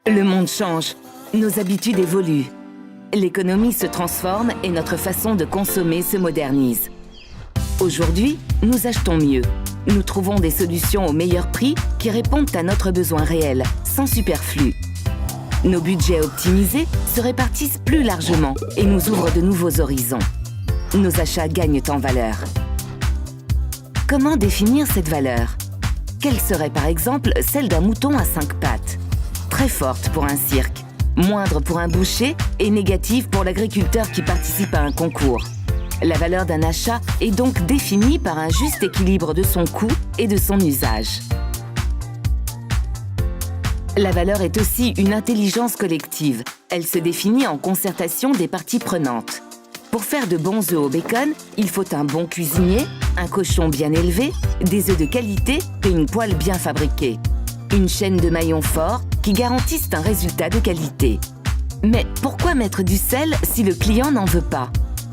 Le monde change, nos habitudes évoluent. L'économie se transforme et notre façon de consommer se modernise. Aujourd'hui, nous achetons mieux. Nous trouvons des solutions au meilleur prix qui répondent à notre besoin réel, sans superflu. Nos budgets optimisés se répartissent plus largement et nous ouvrent de nouveaux horizons. Nos achats gagnent en valeur. Comment définir cette valeur? Quelle serait par exemple celle d'un mouton à 5 pattes? Très forte pour un cirque, moindre pour un boucher et négative pour l'agriculteur qui participe à un concours. La valeur d'un achat est donc définie par un juste équilibre de son coût et de son usage. La valeur est aussi une intelligence collective. Elle se définit en concertation des parties prenantes. Pour faire de bons œufs au bacon, il faut un bon cuisinier, un cochon bien élevé, des œufs de qualité et une poêle bien fabriquée. Une chaîne de maillons forts qui garantissent un résultat de qualité. Mais pourquoi mettre du sel si le client n'en veut pas?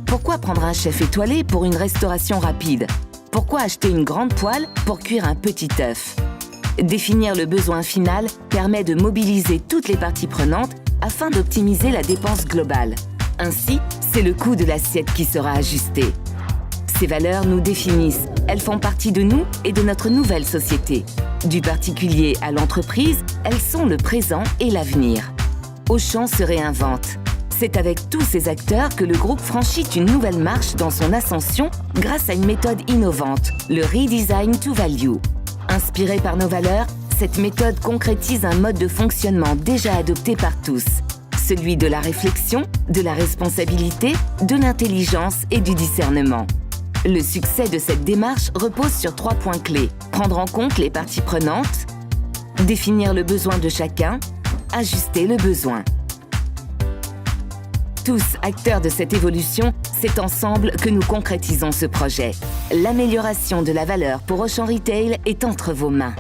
Pourquoi prendre un chef étoilé pour une restauration rapide? Pourquoi acheter une grande poêle pour cuire un petit œuf? Définir le besoin final permet de mobiliser toutes les parties prenantes afin d'optimiser la dépense globale. Ainsi, c'est le coût de l'assiette qui sera ajusté. Ces valeurs nous définissent, elles font partie de nous et de notre nouvelle société. Du particulier à l'entreprise, elles sont le présent et l'avenir. Auchan se réinvente. C'est avec tous ces acteurs que le groupe franchit une nouvelle marche dans son ascension grâce à une méthode innovante, le Redesign to Value. Inspirée par nos valeurs, cette méthode concrétise un mode de fonctionnement déjà adopté par tous. Celui de la réflexion, de la responsabilité, de l'intelligence et du discernement. Le succès de cette démarche repose sur 3 points clés. Prendre en compte les parties prenantes, définir le besoin de chacun, ajuster le besoin. Tous acteurs de cette évolution, c'est ensemble que nous concrétisons ce projet. L'amélioration de la valeur pour Auchan Retail est entre vos mains.